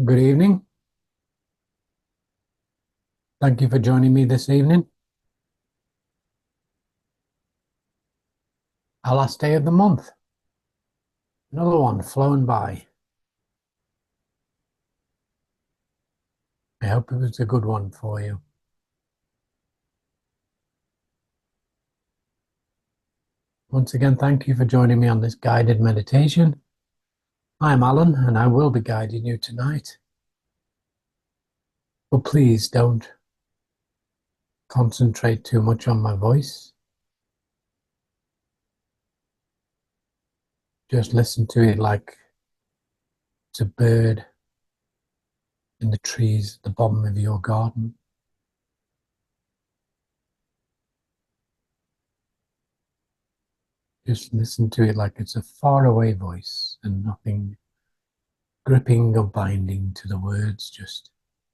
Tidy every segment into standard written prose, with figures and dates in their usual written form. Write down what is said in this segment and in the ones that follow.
Good evening. Thank you for joining me this evening. Our last day of the month. Another one flown by. I hope it was a good one for you. Once again, thank you for joining me on this guided meditation. I'm Alan, and I will be guiding you tonight. But please don't concentrate too much on my voice. Just listen to it like it's a bird in the trees at the bottom of your garden. Just listen to it like it's a faraway voice and nothing gripping or binding to the words. Just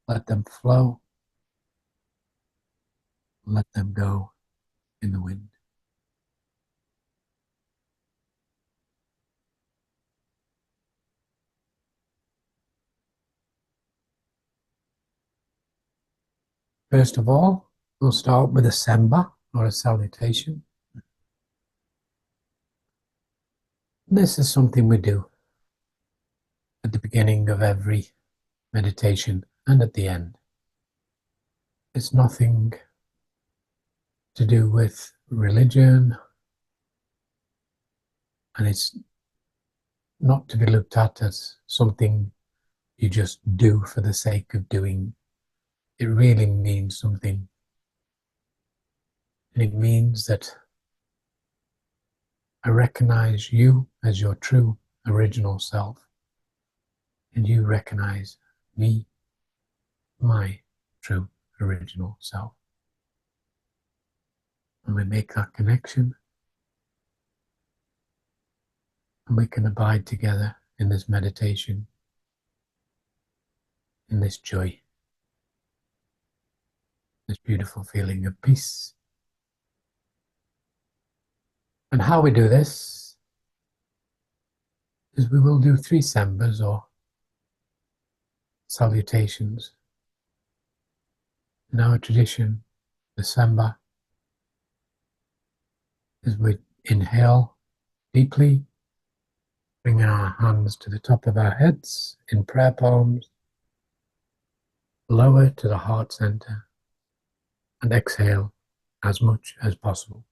let them flow. Let them go in the wind. First of all, we'll start with a samba or a salutation. This is something we do at the beginning of every meditation and at the end. It's nothing to do with religion, and it's not to be looked at as something you just do for the sake of doing. It really means something. And it means that I recognize you as your true original self, and you recognize me, my true original self. And we make that connection, and we can abide together in this meditation, in this joy, this beautiful feeling of peace. And how we do this is we will do 3 sambas or salutations. In our tradition, the samba is we inhale deeply, bringing our hands to the top of our heads in prayer palms, lower to the heart center, and exhale as much as possible,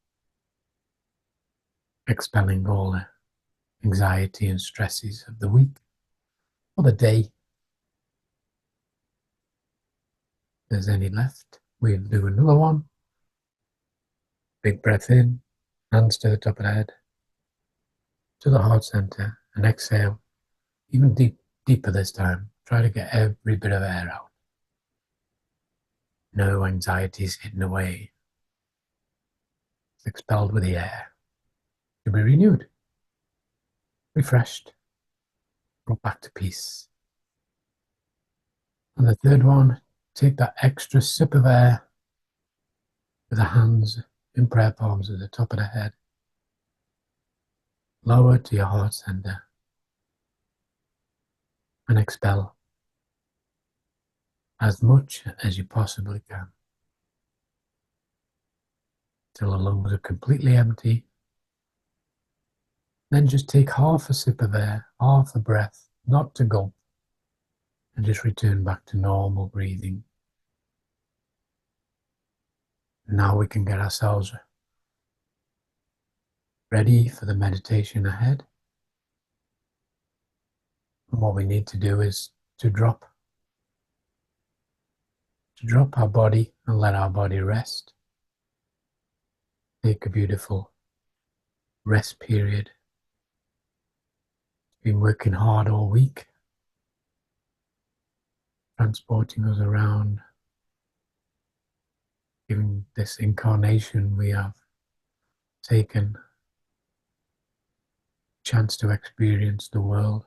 expelling all the anxiety and stresses of the week or the day. If there's any left, we'll do another one. Big breath in, hands to the top of the head, to the heart center, and exhale, even deeper this time. Try to get every bit of air out. No anxieties hidden away. It's expelled with the air to be renewed, refreshed, brought back to peace. And the third one, take that extra sip of air with the hands in prayer palms at the top of the head, lower to your heart center, and expel as much as you possibly can till the lungs are completely empty. Then just take half a sip of air, half a breath, not to gulp, and just return back to normal breathing. Now we can get ourselves ready for the meditation ahead. And what we need to do is to drop our body and let our body rest. Take a beautiful rest period. Been working hard all week, transporting us around, giving this incarnation we have taken a chance to experience the world.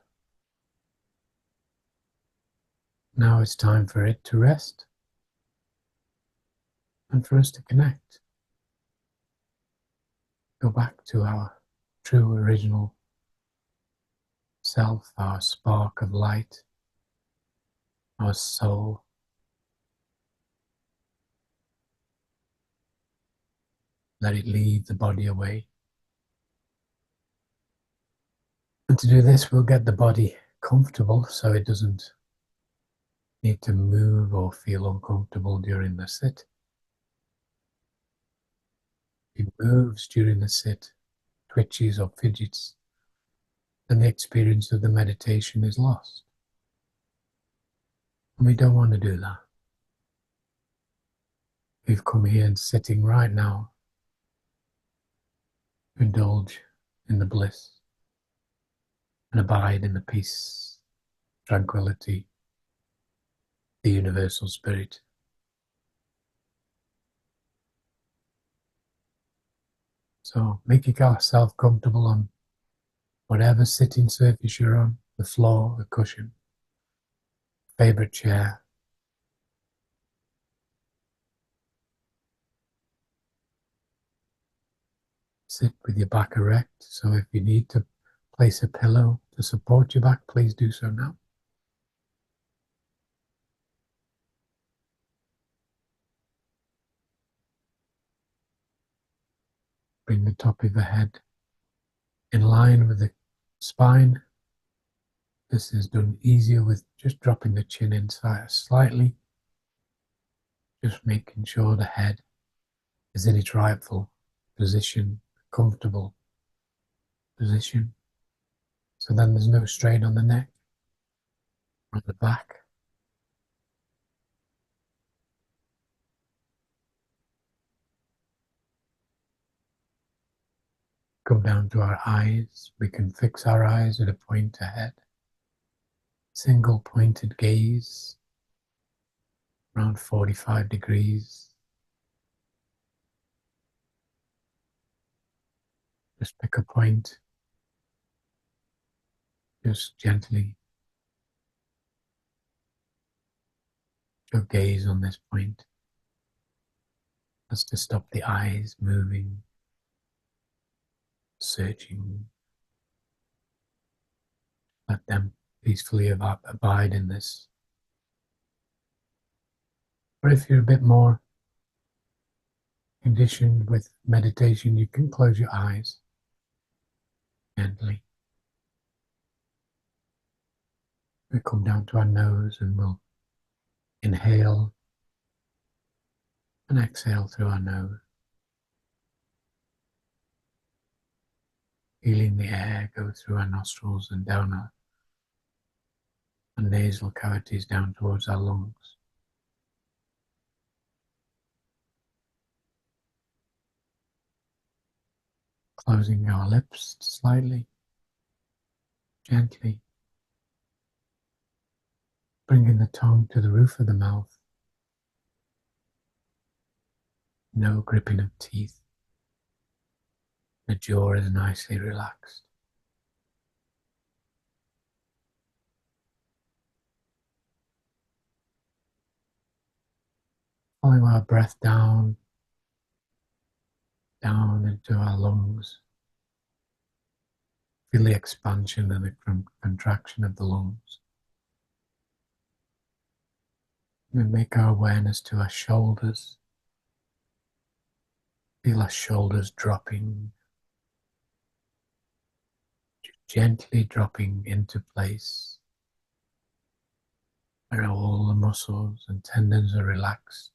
Now it's time for it to rest and for us to connect. Go back to our true original self, our spark of light, our soul. Let it lead the body away. And to do this, we'll get the body comfortable so it doesn't need to move or feel uncomfortable during the sit. If it moves during the sit, twitches or fidgets, then the experience of the meditation is lost. And we don't want to do that. We've come here and sitting right now to indulge in the bliss and abide in the peace, tranquility, the universal spirit. So make yourself comfortable on whatever sitting surface you're on, the floor, the cushion, favorite chair. Sit with your back erect, so if you need to place a pillow to support your back, please do so now. Bring the top of the head in line with the spine. This is done easier with just dropping the chin inside slightly, just making sure the head is in its rightful position, comfortable position. So then there's no strain on the neck, on the back. Come down to our eyes. We can fix our eyes at a point ahead. Single pointed gaze, around 45 degrees. Just pick a point. Just gently your gaze on this point. That's to stop the eyes moving, searching. Let them peacefully abide in this. Or if you're a bit more conditioned with meditation, you can close your eyes gently. We come down to our nose and we'll inhale and exhale through our nose. Feeling the air go through our nostrils and down our nasal cavities down towards our lungs. Closing our lips slightly, gently. Bringing the tongue to the roof of the mouth. No gripping of teeth. The jaw is nicely relaxed. Following our breath down into our lungs. Feel the expansion and the contraction of the lungs. We make our awareness to our shoulders. Feel our shoulders dropping, gently dropping into place, where all the muscles and tendons are relaxed.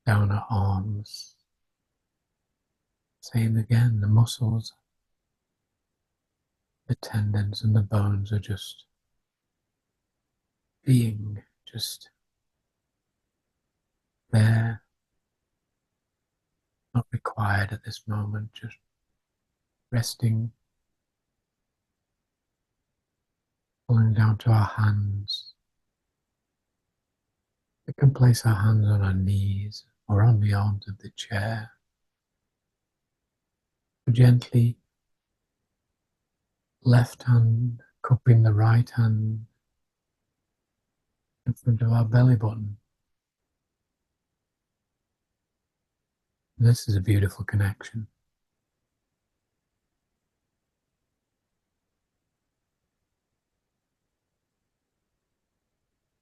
Down our arms. Same again, the muscles, the tendons and the bones are just being, just there, not required at this moment, just resting, pulling down to our hands. We can place our hands on our knees or on the arms of the chair. Gently, left hand cupping the right hand in front of our belly button. This is a beautiful connection.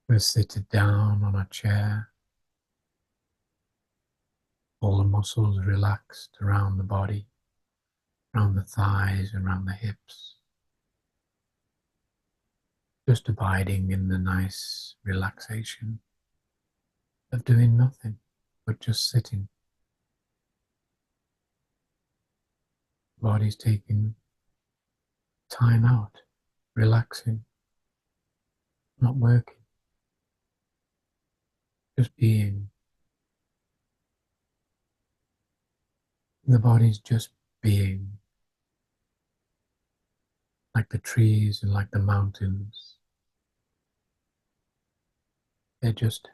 We're seated down on a chair, all the muscles relaxed around the body, around the thighs, around the hips, just abiding in the nice relaxation of doing nothing, but just sitting. Body's taking time out, relaxing, not working, just being. The body's just being, like the trees and like the mountains. They're just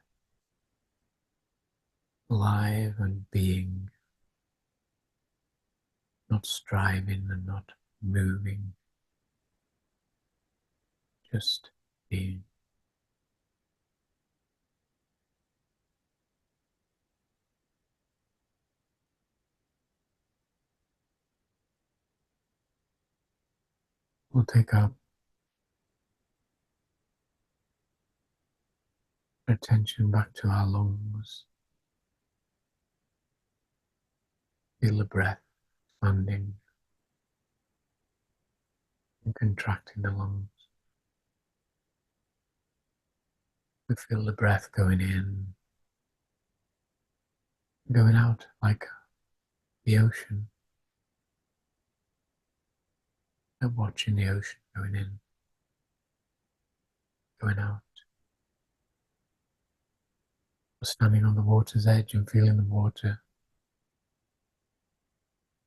alive and being, not striving and not moving, just being. We'll take our attention back to our lungs. Feel the breath expanding and contracting the lungs. We feel the breath going in, going out like the ocean. And watching the ocean going in, going out. Or standing on the water's edge and feeling the water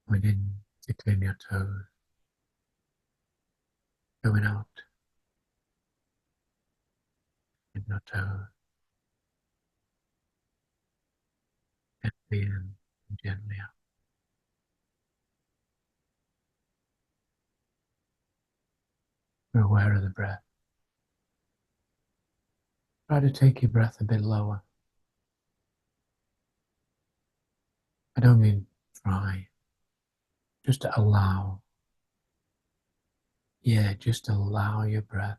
going in, tickling your toes, going out in your toes, gently in and gently out. We're aware of the breath. Try to take your breath a bit lower. I don't mean try, just to allow. Yeah, just allow your breath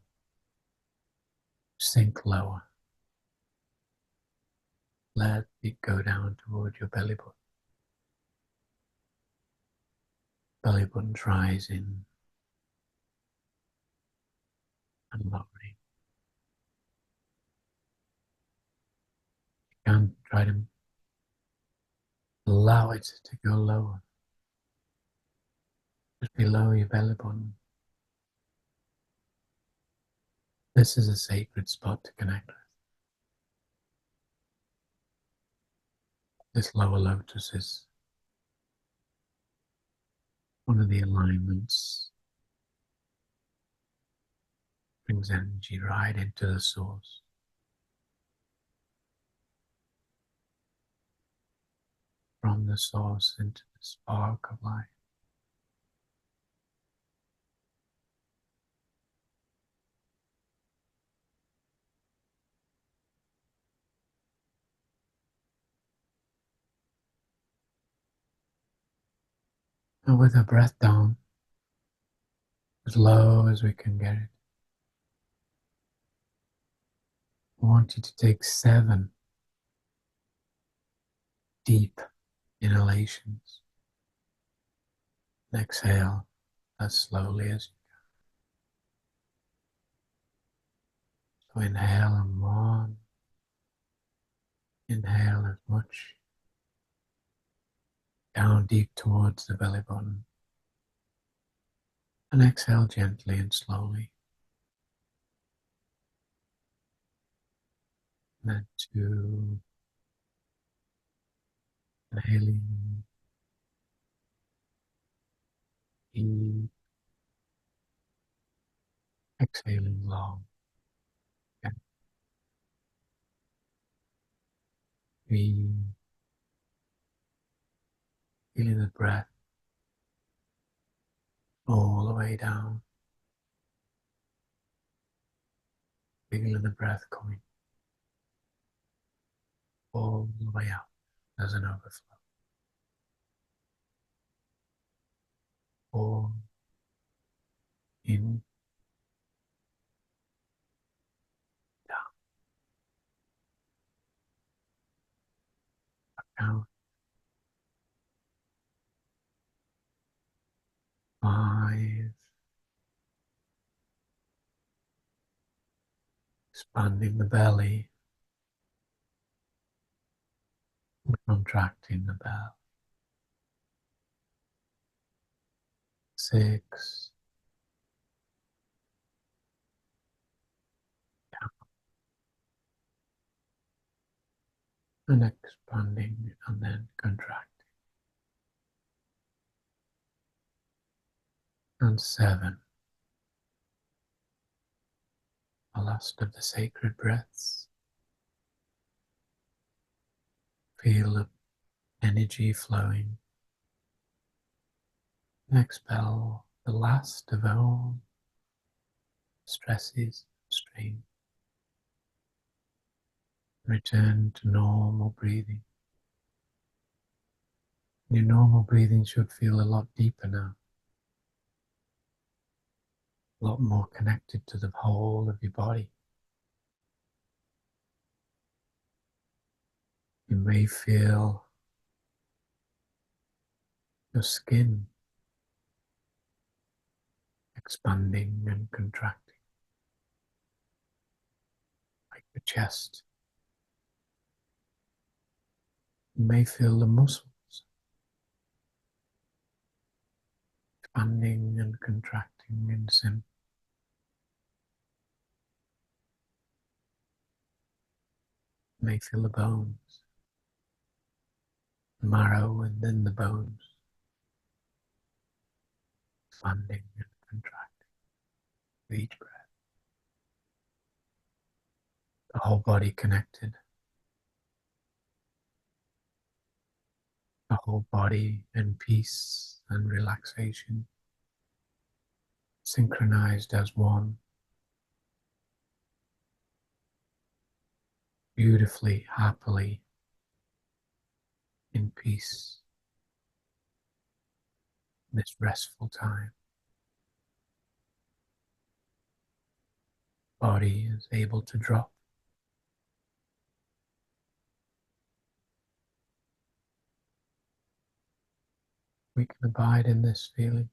to sink lower. Let it go down towards your belly button. Belly button's rising and lowering. You can try to allow it to go lower, just below your belly button. This is a sacred spot to connect with. This lower lotus is one of the alignments, brings energy right into the source, from the source into the spark of life. And with our breath down, as low as we can get it, I want you to take 7 deep inhalations and exhale as slowly as you can. So inhale in 1, inhale as much down deep towards the belly button, and exhale gently and slowly. And then 2, inhaling deep, exhaling long, and 3, feeling the breath all the way down, feeling the breath coming all the way out as an overflow. 4, in, down. 5, expanding the belly, and contracting the belly. 6, and expanding and then contracting. And 7, the last of the sacred breaths. Feel the energy flowing. And expel the last of all stresses, strain. Return to normal breathing. Your normal breathing should feel a lot deeper now, a lot more connected to the whole of your body. You may feel your skin expanding and contracting, like your chest. You may feel the muscles expanding and contracting in sync. You may feel the bones, the marrow within the bones, expanding and contracting with each breath. The whole body connected, the whole body in peace and relaxation, synchronized as one, beautifully, happily, in peace, this restful time. Body is able to drop. We can abide in this feeling.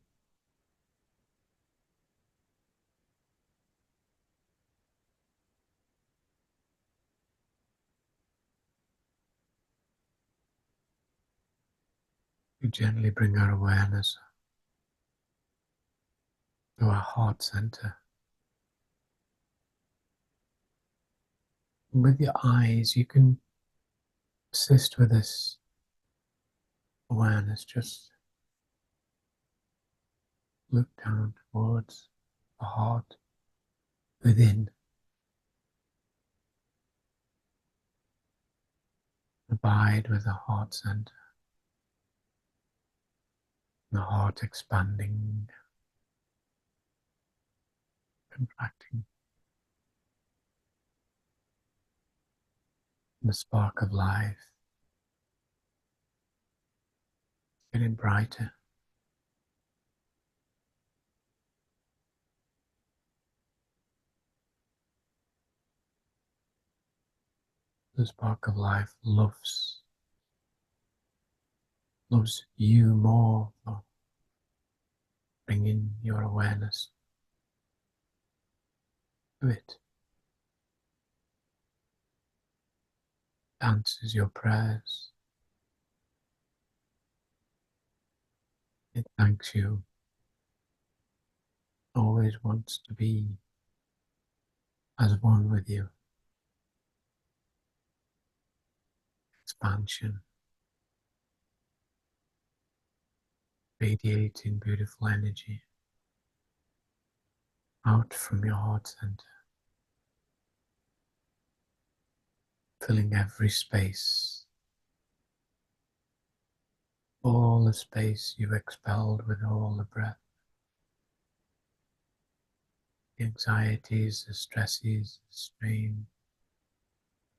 We gently bring our awareness to our heart center. And with your eyes, you can assist with this awareness. Just look down towards the heart within. Abide with the heart center. The heart expanding, contracting. The spark of life getting brighter. The spark of life loves you more for bringing your awareness to it. Answers your prayers. It thanks you. Always wants to be as one with you. Expansion. Radiating beautiful energy out from your heart center. Filling every space. All the space you've expelled with all the breath. The anxieties, the stresses, the strain,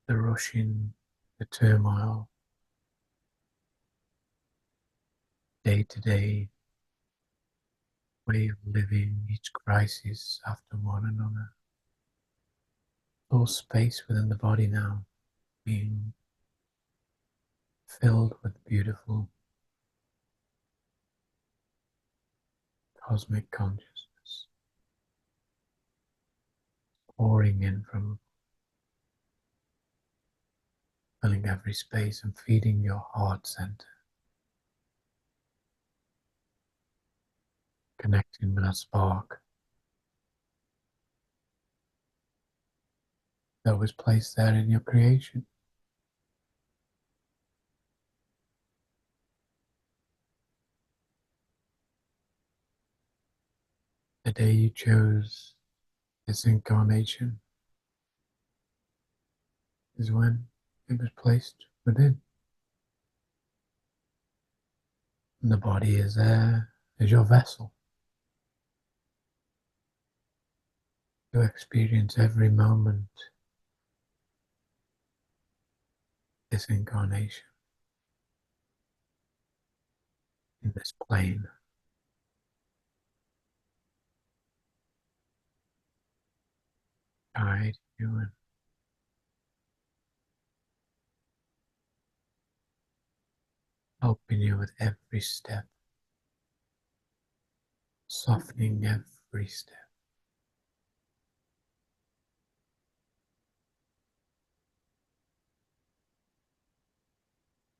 the rushing, the turmoil, day-to-day way of living, each crisis after one another. All space within the body now being filled with beautiful cosmic consciousness pouring in from filling every space and feeding your heart center, connecting with a spark that was placed there in your creation. The day you chose this incarnation is when it was placed within. And the body is there as your vessel to experience every moment this incarnation in this plane. Guide you and helping you with every step, softening every step,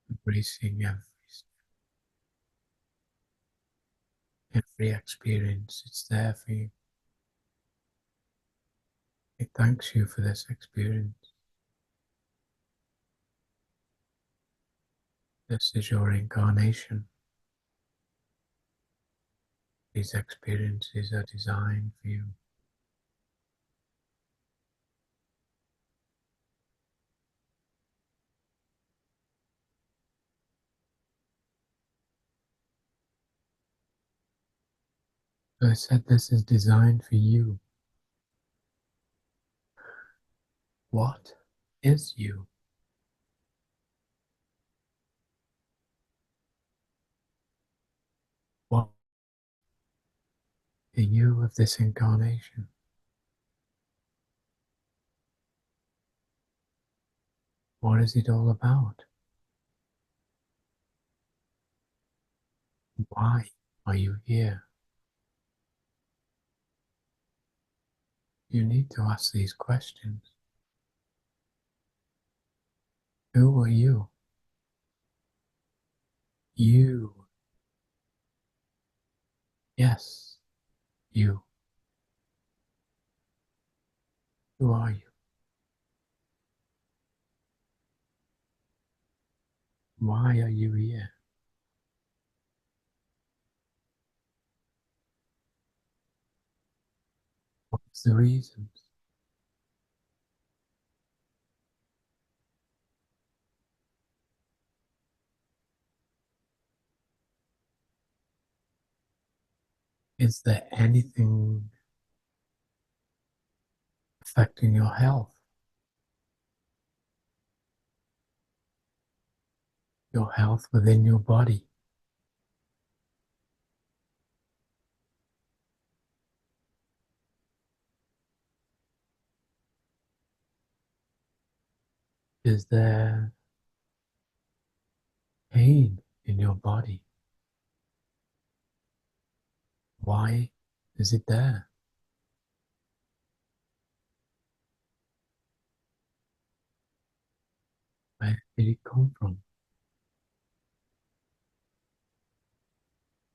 embracing every step, every experience. It's there for you. It thanks you for this experience. This is your incarnation. These experiences are designed for you. So I said this is designed for you. What is you? What are you of this incarnation? What is it all about? Why are you here? You need to ask these questions. Who are you? You. Yes, you. Who are you? Why are you here? What's the reasons? Is there anything affecting your health? Your health within your body? Is there pain in your body? Why is it there? Where did it come from?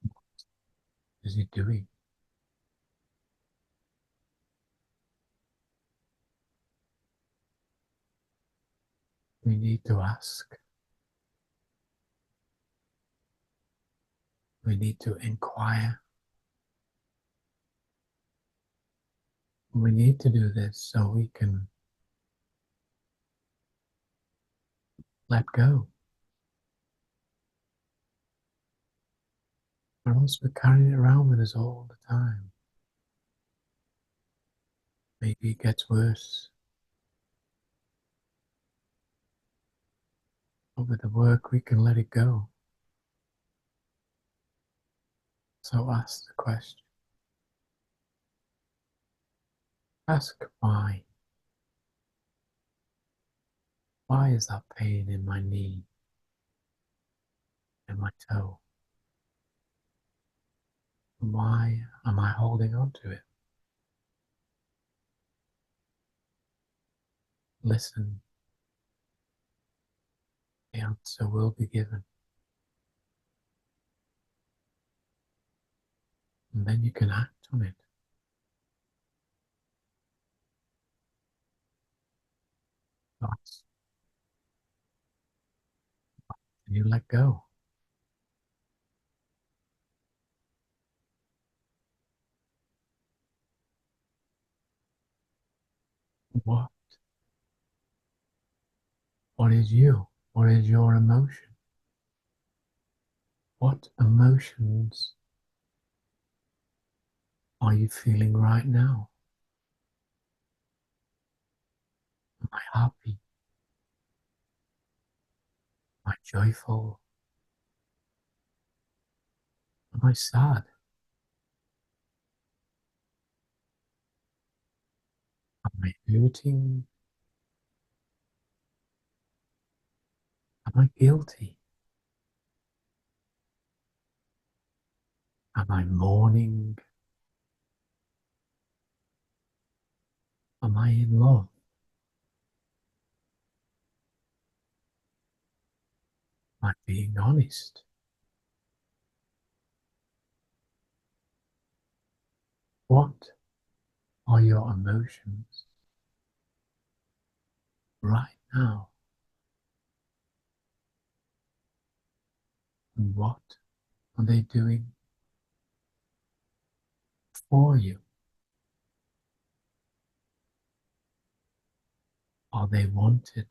What is it doing? We need to ask. We need to inquire. We need to do this so we can let go. Or else we're carrying it around with us all the time. Maybe it gets worse. But with the work, we can let it go. So ask the question. Ask why. Why is that pain in my knee and my toe? Why am I holding on to it? Listen, the answer will be given. And then you can act on it. Thoughts, and you let go. What? What is you? What is your emotion? What emotions are you feeling right now? Am I happy? Am I joyful? Am I sad? Am I hurting? Am I guilty? Am I mourning? Am I in love? Am I being honest? What are your emotions right now? And what are they doing for you? Are they wanted?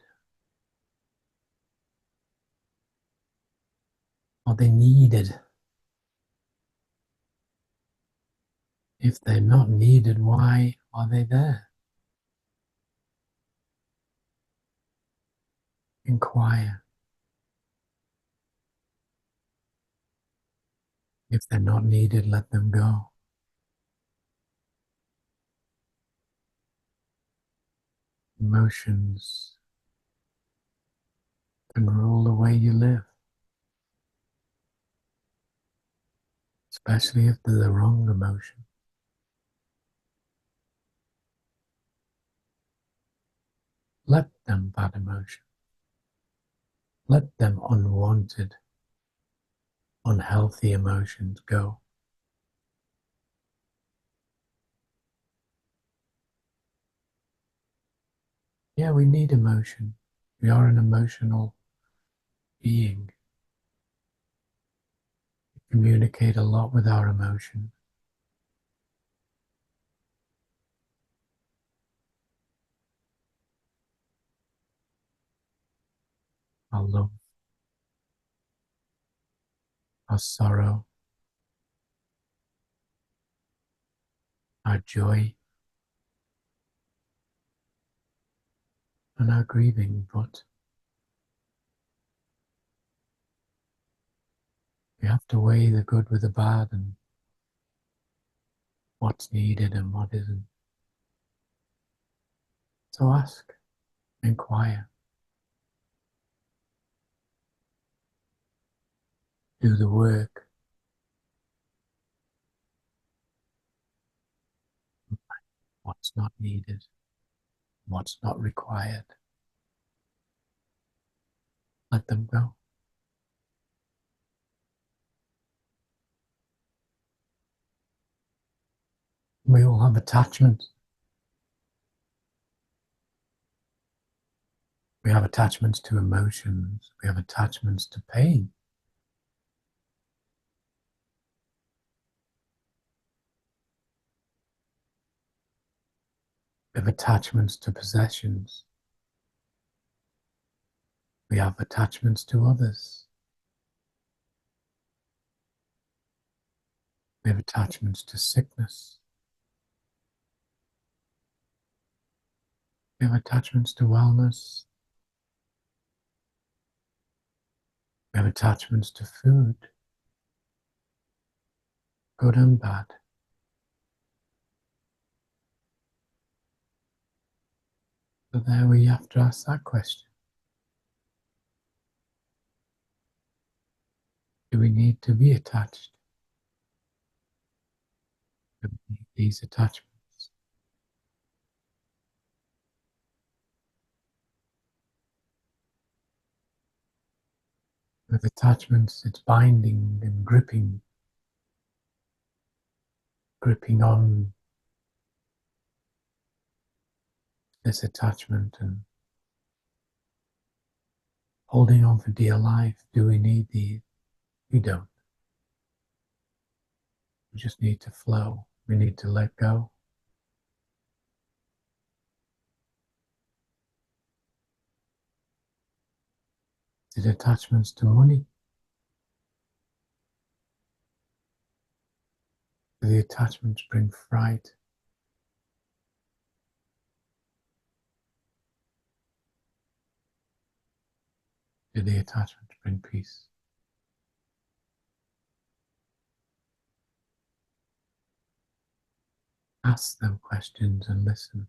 Are they needed? If they're not needed, why are they there? Inquire. If they're not needed, let them go. Emotions can rule the way you live, especially if they're the wrong emotion. Let them bad emotion. Let them unwanted, unhealthy emotions go. Yeah, we need emotion. We are an emotional being. We communicate a lot with our emotion. Our love, our sorrow, our joy, and our grieving, but we have to weigh the good with the bad and what's needed and what isn't. So ask, inquire, do the work, what's not needed, what's not required. Let them go. We all have attachments. We have attachments to emotions. We have attachments to pain. We have attachments to possessions. We have attachments to others. We have attachments to sickness. We have attachments to wellness. We have attachments to food, good and bad. So there we have to ask that question. Do we need to be attached? these attachments. With attachments, it's binding and gripping on this attachment and holding on for dear life. Do we need these? We don't. We just need to flow. We need to let go. The attachments to money, the attachments bring fright. Do the attachments bring peace? Ask them questions and listen.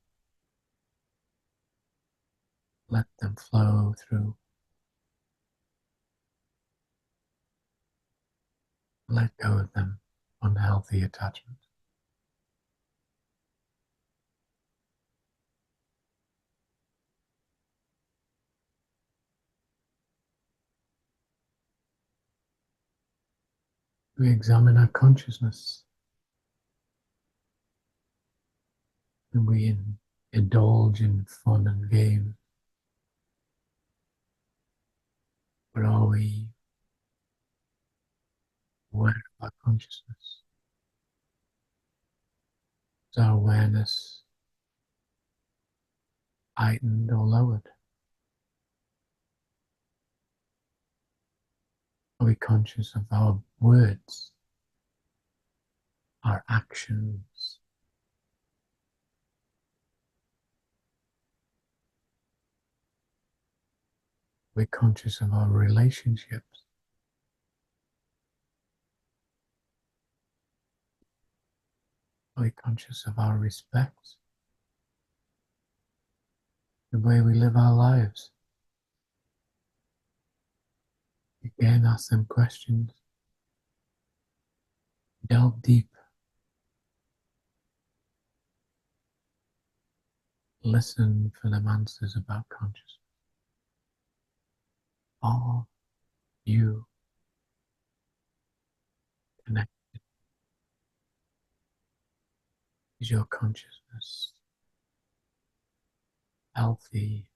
Let them flow through. Let go of them, unhealthy attachments. We examine our consciousness and we indulge in fun and games. But are we aware of our consciousness? Is our awareness heightened or lowered? Are we conscious of our words, our actions? Are we conscious of our relationships? Are we conscious of our respect? The way we live our lives? Again, ask them questions. Delve deep. Listen for them answers about consciousness. Are you connected? Is your consciousness healthy,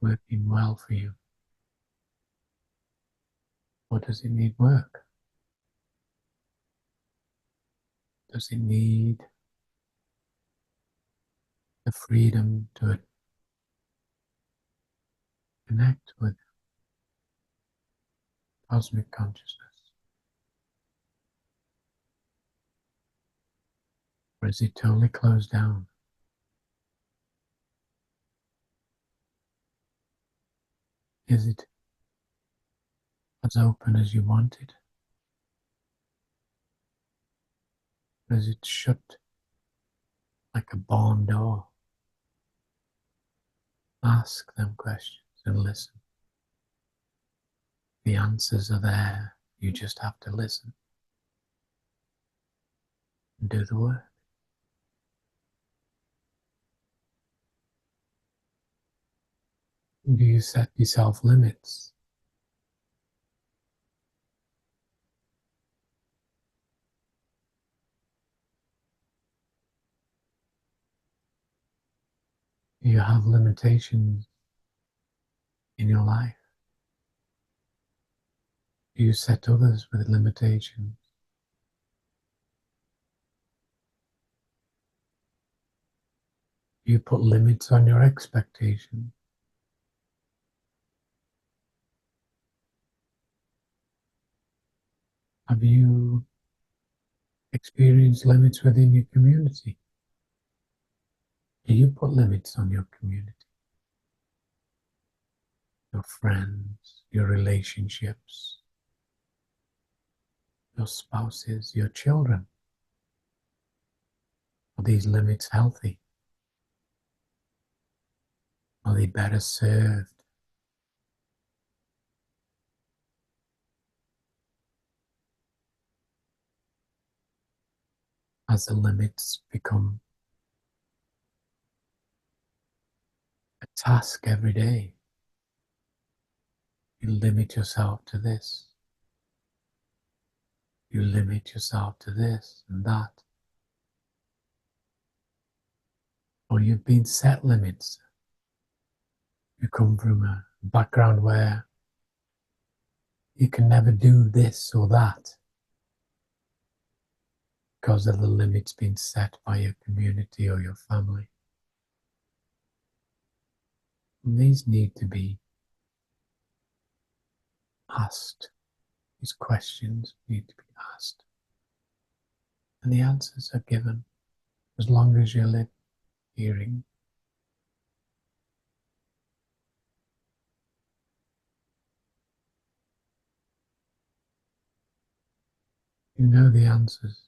working well for you? Or does it need work? Does it need the freedom to connect with cosmic consciousness? Or is it totally closed down? Is it as open as you want it? Or is it shut like a barn door? Ask them questions and listen. The answers are there. You just have to listen and do the work. Do you set yourself limits? Do you have limitations in your life? Do you set others with limitations? Do you put limits on your expectations? Have you experienced limits within your community? Do you put limits on your community? Your friends, your relationships, your spouses, your children? Are these limits healthy? Are they better served? as the limits become a task every day. You limit yourself to this. You limit yourself to this and that. Or you've been set limits. You come from a background where you can never do this or that because of the limits being set by your community or your family. And these need to be asked. These questions need to be asked. And the answers are given as long as you live hearing. You know the answers.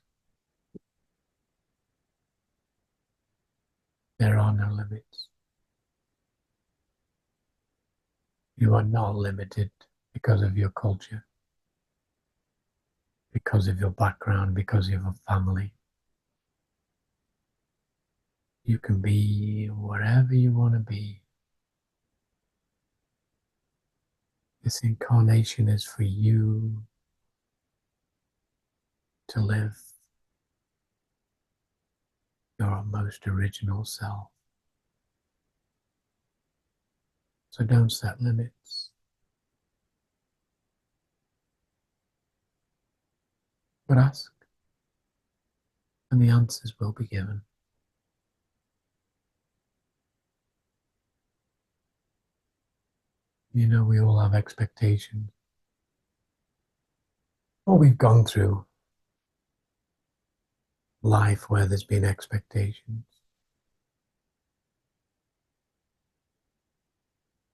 There are no limits. You are not limited because of your culture, because of your background, because of your family. You can be wherever you want to be. This incarnation is for you to live your most original self. So don't set limits, but ask, and the answers will be given. You know, we all have expectations. Or we've gone through life where there's been expectations.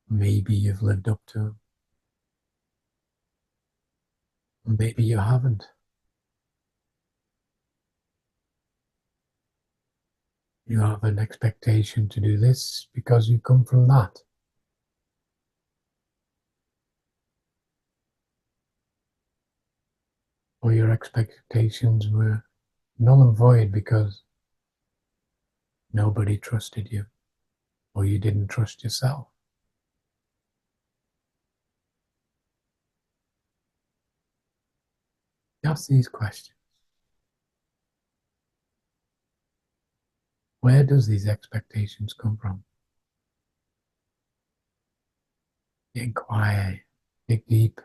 Maybe you've lived up to them. Maybe you haven't. You have an expectation to do this because you come from that. Or your expectations were null and void because nobody trusted you, or you didn't trust yourself. Ask these questions. Where does these expectations come from? Inquire, dig deep,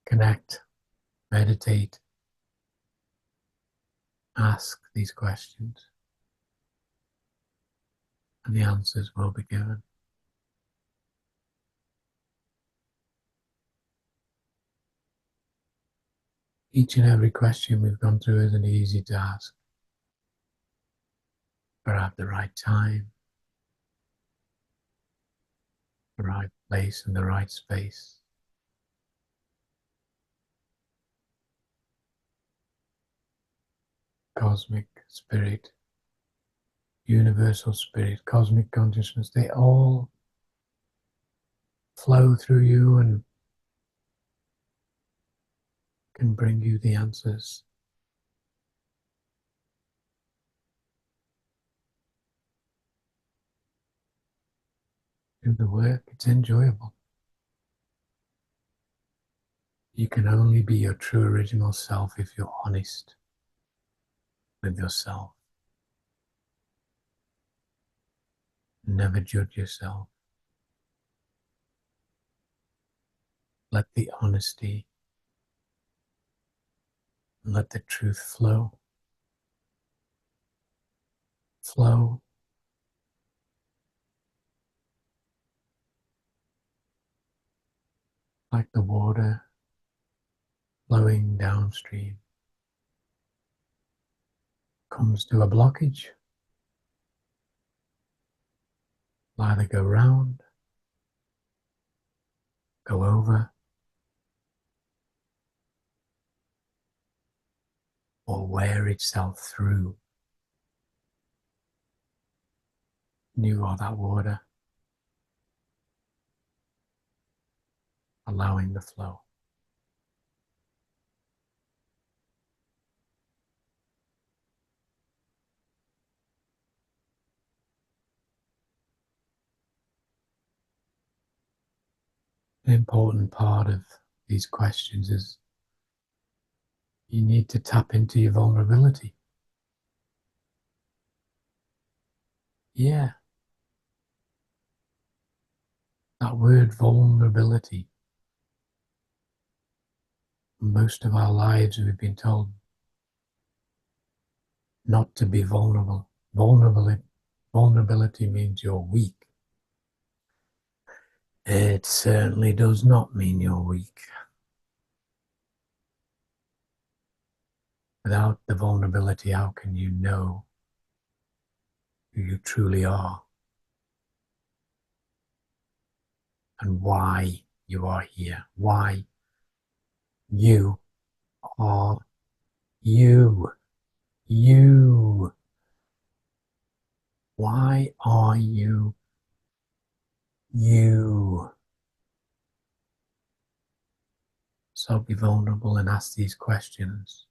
connect, meditate, ask these questions, and the answers will be given. Each and every question we've gone through isn't easy to ask, but at the right time, the right place, and the right space. Cosmic spirit, universal spirit, cosmic consciousness, they all flow through you and can bring you the answers. Do the work, it's enjoyable. You can only be your true original self if you're honest with yourself. Never judge yourself. Let the honesty, let the truth flow. Flow like the water flowing downstream. Comes to a blockage, either go round, go over, or wear itself through. You are that water, allowing the flow. an important part of these questions is you need to tap into your vulnerability. Yeah, that word vulnerability. Most of our lives we've been told not to be vulnerable. Vulnerability means you're weak. It certainly does not mean you're weak. Without the vulnerability, how can you know who you truly are and why you are here? Why you are you? You. Why are you you? So be vulnerable and ask these questions.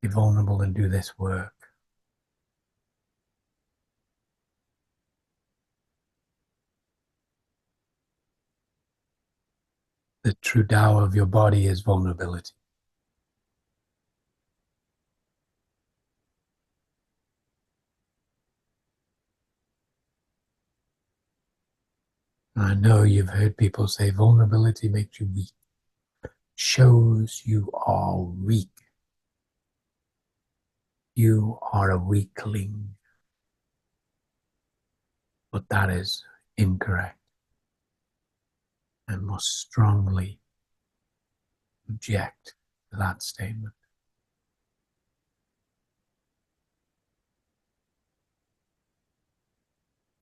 Be vulnerable and do this work. The true Tao of your body is vulnerability. I know you've heard people say vulnerability makes you weak. Shows you are weak. You are a weakling. But that is incorrect. I must strongly object to that statement.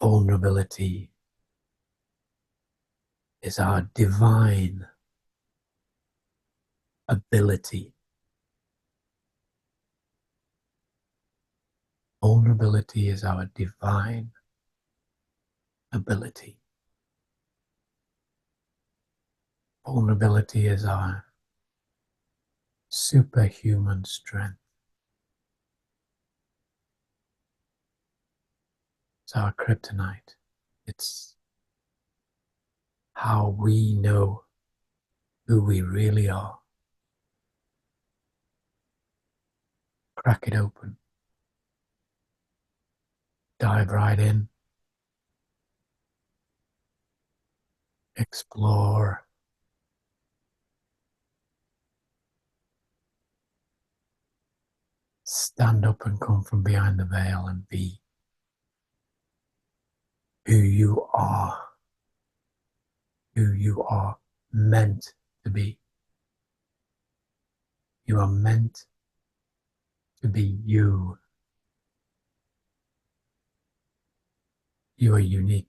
Vulnerability is our divine ability. Vulnerability is our divine ability. Vulnerability is our superhuman strength. It's our kryptonite. It's how we know who we really are. Crack it open. Dive right in. Explore. Stand up and come from behind the veil and be who you are. Who you are meant to be. You are meant to be you. You are unique.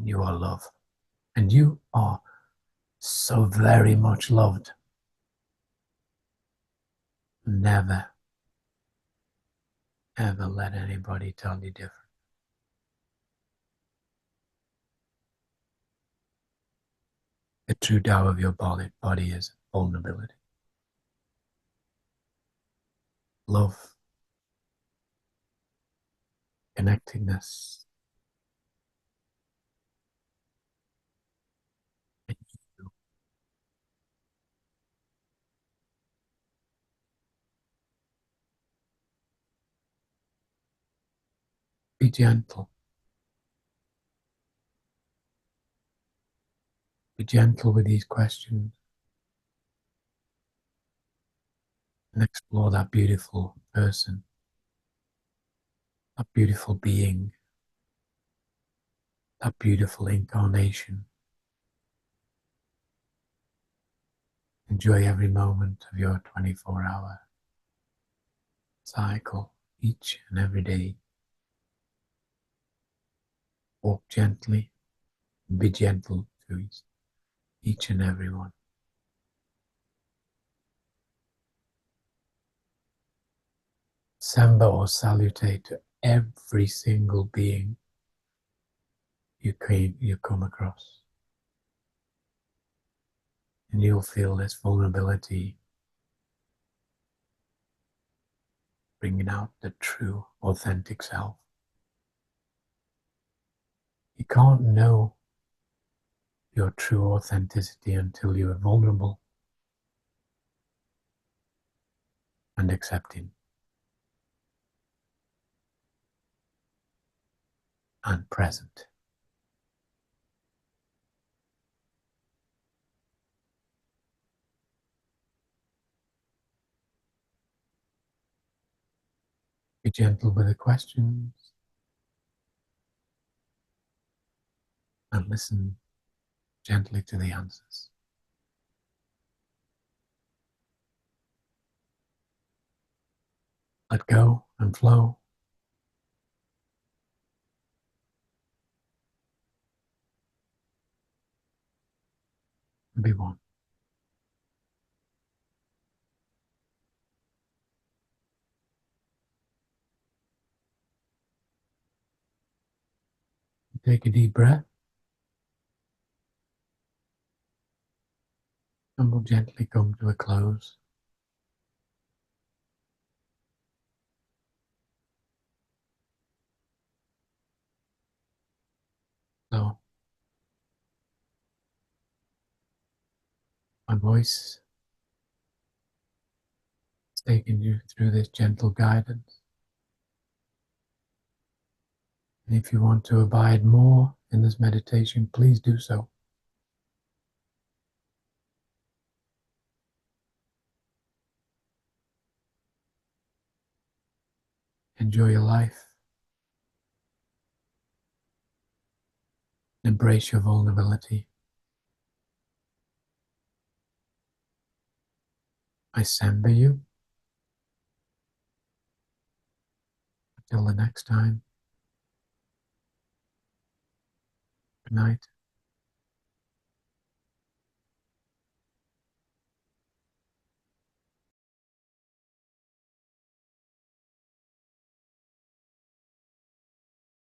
You are love. And you are so very much loved. Never, ever let anybody tell you different. The true Tao of your body is vulnerability. Love, connectedness, and you. Be gentle. Be gentle with these questions and explore that beautiful person, that beautiful being, that beautiful incarnation. Enjoy every moment of your 24-hour cycle each and every day. Walk gently, and be gentle to each and every one. Samba or salutate to every single being you come across. And you'll feel this vulnerability bringing out the true, authentic self. You can't know your true authenticity until you are vulnerable and accepting and present. Be gentle with the questions and listen gently to the answers. Let go and flow. And be one. Take a deep breath and we'll gently come to a close. So my voice is taking you through this gentle guidance. And if you want to abide more in this meditation, please do so. Enjoy your life. Embrace your vulnerability. I send you. Until the next time. Good night.